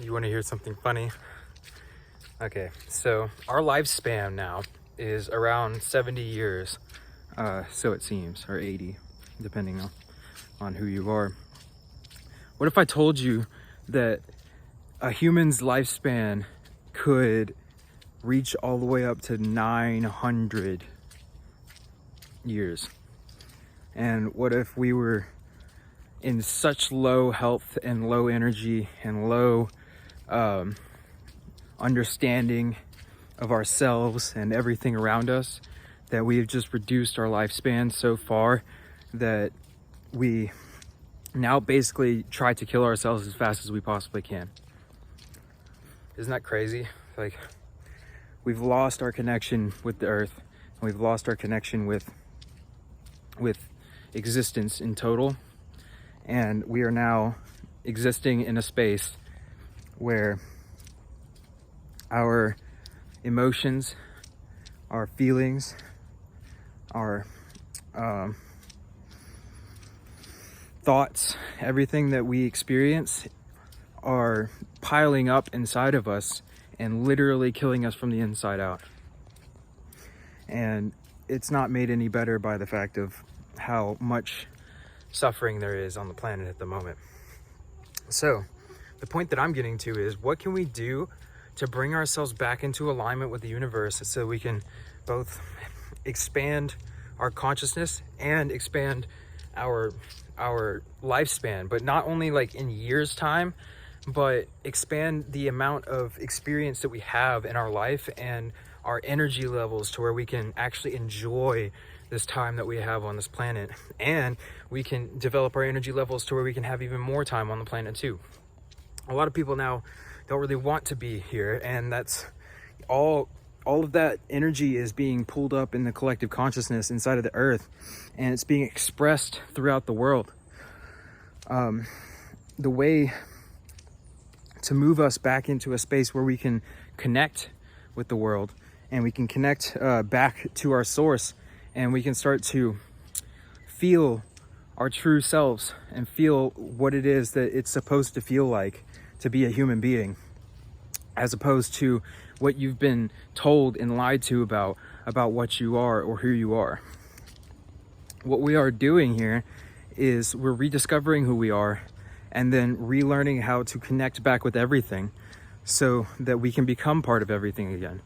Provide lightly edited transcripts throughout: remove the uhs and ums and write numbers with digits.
You want to hear something funny? Okay, so our lifespan now is around 70 years. So it seems, or 80, depending on who you are. What if I told you that a human's lifespan could reach all the way up to 900 years? And what if we were in such low health and low energy and low understanding of ourselves and everything around us that we have just reduced our lifespan so far that we now basically try to kill ourselves as fast as we possibly can? Isn't that crazy? Like, we've lost our connection with the earth, and we've lost our connection with existence in total, and we are now existing in a space where our emotions, our feelings, our thoughts, everything that we experience are piling up inside of us and literally killing us from the inside out. And it's not made any better by the fact of how much suffering there is on the planet at the moment. So the point that I'm getting to is, what can we do to bring ourselves back into alignment with the universe so we can both expand our consciousness and expand our lifespan, but not only like in years time, but expand the amount of experience that we have in our life and our energy levels to where we can actually enjoy this time that we have on this planet, and we can develop our energy levels to where we can have even more time on the planet too. A lot of people now don't really want to be here, and that's all of that energy is being pulled up in the collective consciousness inside of the earth, and it's being expressed throughout the world. The way to move us back into a space where we can connect with the world, and we can connect back to our source, and we can start to feel our true selves and feel what it is that it's supposed to feel like to be a human being, as opposed to what you've been told and lied to about what you are or who you are. What we are doing here is we're rediscovering who we are, and then relearning how to connect back with everything so that we can become part of everything again.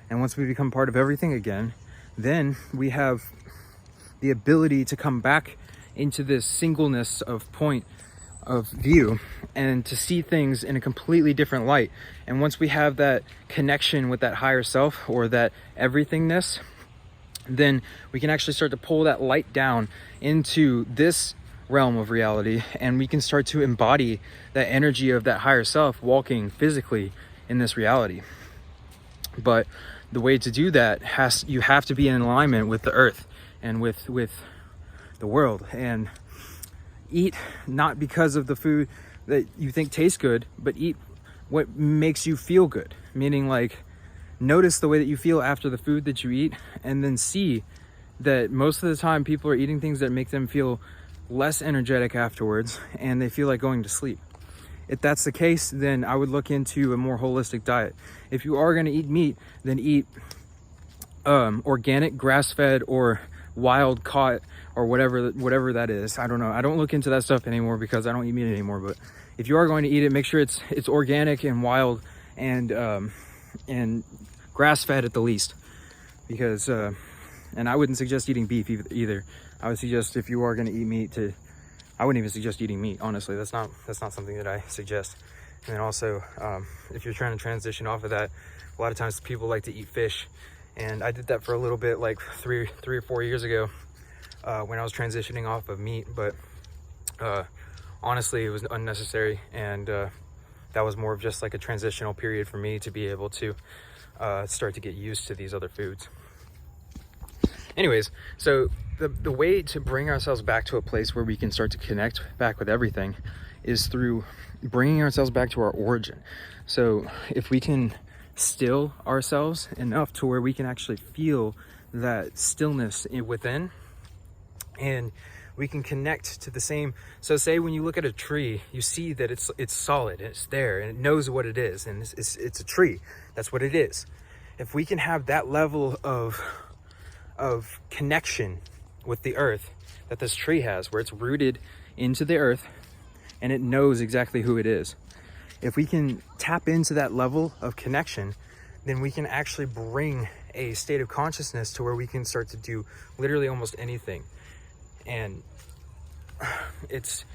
And once we become part of everything again, then we have the ability to come back into this singleness of point of view and to see things in a completely different light. And once we have that connection with that higher self or that everythingness, then we can actually start to pull that light down into this realm of reality, and we can start to embody that energy of that higher self walking physically in this reality. But the way to do that you have to be in alignment with the earth and with the world, and eat not because of the food that you think tastes good, but eat what makes you feel good. Meaning, like, notice the way that you feel after the food that you eat, and then see that most of the time people are eating things that make them feel less energetic afterwards, and they feel like going to sleep. If that's the case, then I would look into a more holistic diet. If you are going to eat meat, then eat organic, grass-fed, or wild caught, or whatever that is. I don't know. I don't look into that stuff anymore because I don't eat meat anymore. But if you are going to eat it, make sure it's organic and wild and grass-fed at the least. Because and I wouldn't suggest eating beef either. I would suggest, if you are going to eat meat, I wouldn't even suggest eating meat, honestly. That's not something that I suggest. And then also, if you're trying to transition off of that, a lot of times people like to eat fish, and I did that for a little bit, like three or 4 years ago, when I was transitioning off of meat. But honestly, it was unnecessary, and that was more of just like a transitional period for me to be able to start to get used to these other foods. Anyways, so the way to bring ourselves back to a place where we can start to connect back with everything is through bringing ourselves back to our origin. So if we can still ourselves enough to where we can actually feel that stillness within, and We can connect to the same. So say when you look at a tree, you see that it's solid and it's there and it knows what it is, and it's a tree. That's what it is. If we can have that level of connection with the earth that this tree has, where it's rooted into the earth and it knows exactly who it is. If we can tap into that level of connection, then we can actually bring a state of consciousness to where we can start to do literally almost anything. And this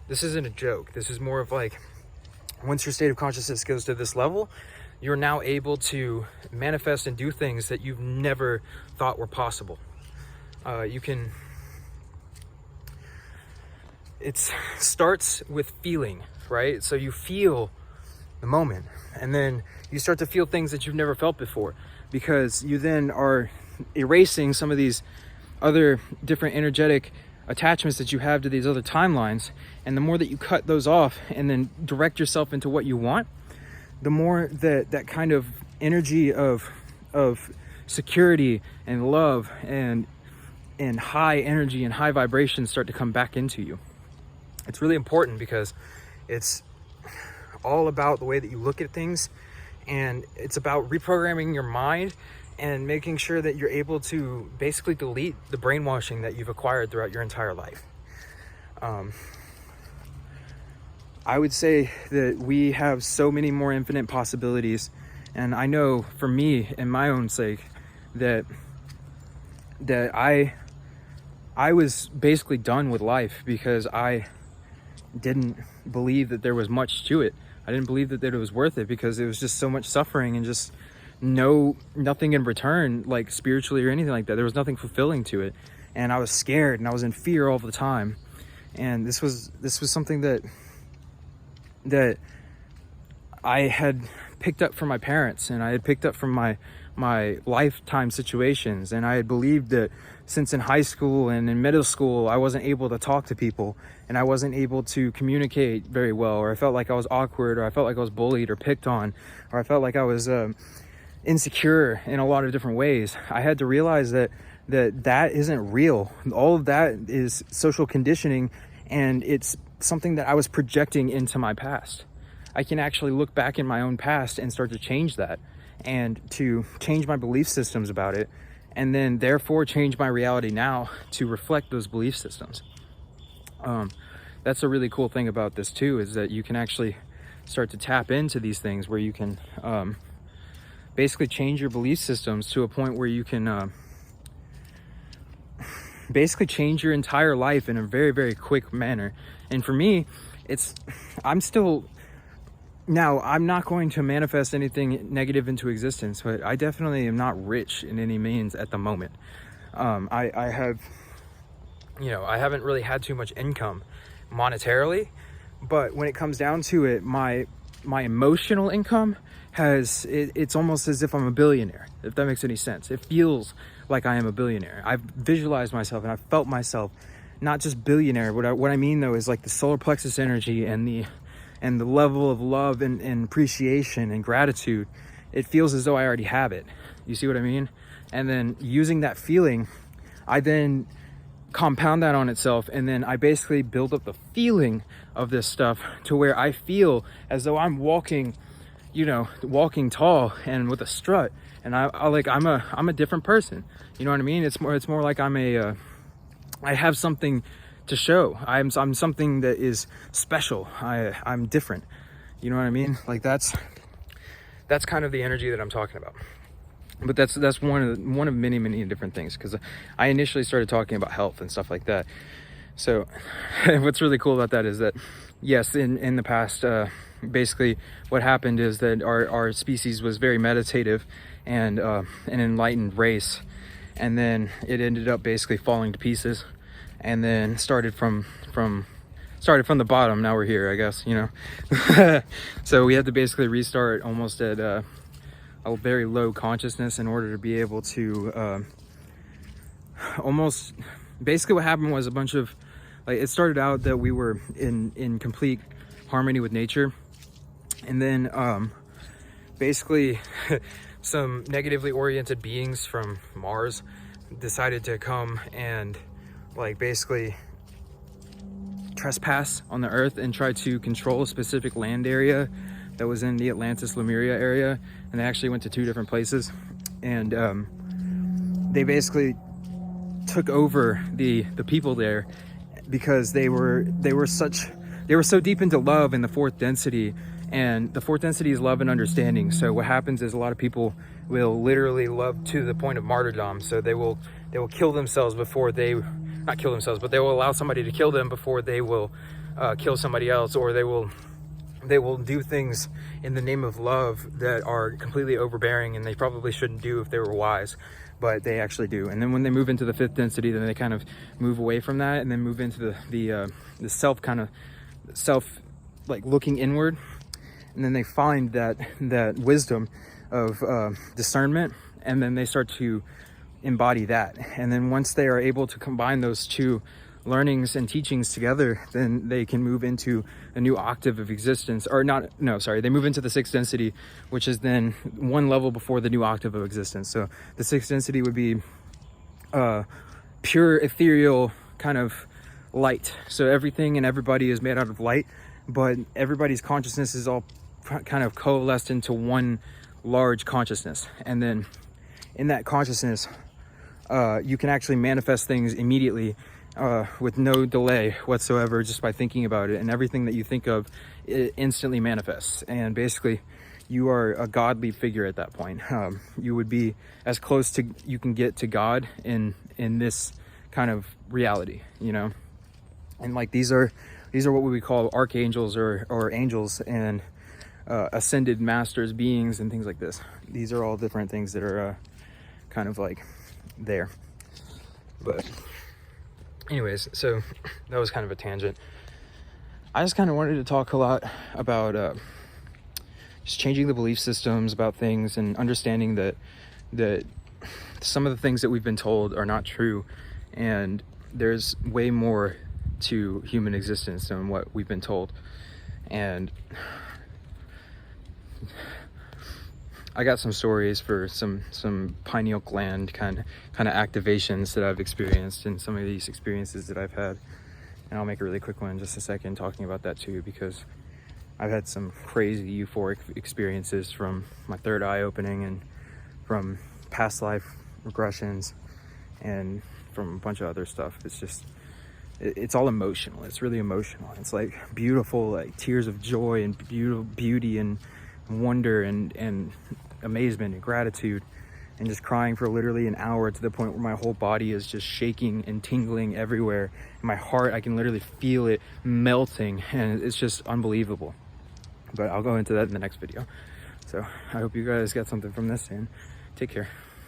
isn't a joke. This is more of like, once your state of consciousness goes to this level, you're now able to manifest and do things that you've never thought were possible. It starts with feeling, right? So you feel the moment, and then you start to feel things that you've never felt before, because you then are erasing some of these other different energetic attachments that you have to these other timelines. And the more that you cut those off and then direct yourself into what you want, the more that kind of energy of security and love and high energy and high vibrations start to come back into you. It's really important, because it's all about the way that you look at things, and it's about reprogramming your mind and making sure that you're able to basically delete the brainwashing that you've acquired throughout your entire life. I would say that we have so many more infinite possibilities, and I know for me and my own sake that I was basically done with life, because I didn't believe that there was much to it. I didn't believe that it was worth it, because it was just so much suffering and just nothing in return, like spiritually or anything like that. There was nothing fulfilling to it, and I was scared and I was in fear all the time. And this was something that I had picked up from my parents, and I had picked up from my lifetime situations. And I had believed that since in high school and in middle school I wasn't able to talk to people, and I wasn't able to communicate very well, or I felt like I was awkward, or I felt like I was bullied or picked on, or I felt like I was insecure in a lot of different ways. I had to realize that isn't real. All of that is social conditioning, and it's something that I was projecting into my past. I can actually look back in my own past and start to change that, and to change my belief systems about it, and then therefore change my reality now to reflect those belief systems. That's a really cool thing about this too, is that you can actually start to tap into these things where you can basically change your belief systems to a point where you can basically change your entire life in a very, very quick manner. And for me, I'm not going to manifest anything negative into existence, but I definitely am not rich in any means at the moment. I haven't really had too much income monetarily, but when it comes down to it, my emotional income it's almost as if I'm a billionaire, if that makes any sense. It feels like I am a billionaire. I've visualized myself and I've felt myself not just billionaire. What I mean though is like the solar plexus energy and the level of love and appreciation and gratitude. It feels as though I already have it. You see what I mean? And then using that feeling, I then compound that on itself, and then I basically build up the feeling of this stuff to where I feel as though I'm walking tall and with a strut, and I'm a different person. You know what I mean? It's more like I have something to show. I'm something that is special. I'm different. You know what I mean? Like that's kind of the energy that I'm talking about. But that's one of many, many different things, because I initially started talking about health and stuff like that. So what's really cool about that is that, yes, in the past, basically what happened is that our species was very meditative and an enlightened race, and then it ended up basically falling to pieces, and then started from the bottom. Now we're here, I guess, So we had to basically restart almost at a very low consciousness in order to be able to almost, basically what happened was a bunch of, like, it started out that we were in complete harmony with nature, and then basically some negatively oriented beings from Mars decided to come and like basically trespass on the earth and try to control a specific land area that was in the Atlantis Lemuria area, and they actually went to 2 different places, and they basically took over the people there because they were so deep into love in the 4th density, and the 4th density is love and understanding. So what happens is a lot of people will literally love to the point of martyrdom. So they will kill themselves before they, not kill themselves, but they will allow somebody to kill them before they will kill somebody else, or they will do things in the name of love that are completely overbearing, and they probably shouldn't do if they were wise, but they actually do. And then when they move into the 5th density, then they kind of move away from that and then move into the self like looking inward, and then they find that wisdom of discernment, and then they start to embody that. And then once they are able to combine those 2 learnings and teachings together, then they can move into a new octave of existence, or they move into the 6th density, which is then 1 level before the new octave of existence. So the 6th density would be pure ethereal kind of light. So everything and everybody is made out of light, but everybody's consciousness is all kind of coalesced into one large consciousness. And then in that consciousness, you can actually manifest things immediately, with no delay whatsoever, just by thinking about it. And everything that you think of, it instantly manifests. And basically, you are a godly figure at that point. You would be as close to you can get to God in this kind of reality, you know. And like these are what we call archangels or angels, and ascended masters, beings, and things like this. These are all different things that are kind of like there. But anyways, so that was kind of a tangent. I just kind of wanted to talk a lot about just changing the belief systems about things, and understanding that some of the things that we've been told are not true, and there's way more to human existence than what we've been told. And I got some stories for some pineal gland kind of activations that I've experienced, and some of these experiences that I've had. And I'll make a really quick one in just a second talking about that too, because I've had some crazy euphoric experiences from my 3rd eye opening, and from past life regressions, and from a bunch of other stuff. It's just, it's all emotional. It's really emotional. It's like beautiful, like tears of joy and beauty and wonder and amazement and gratitude, and just crying for literally an hour, to the point where my whole body is just shaking and tingling everywhere. My heart, I can literally feel it melting, and it's just unbelievable. But I'll go into that in the next video. So I hope you guys got something from this, and take care.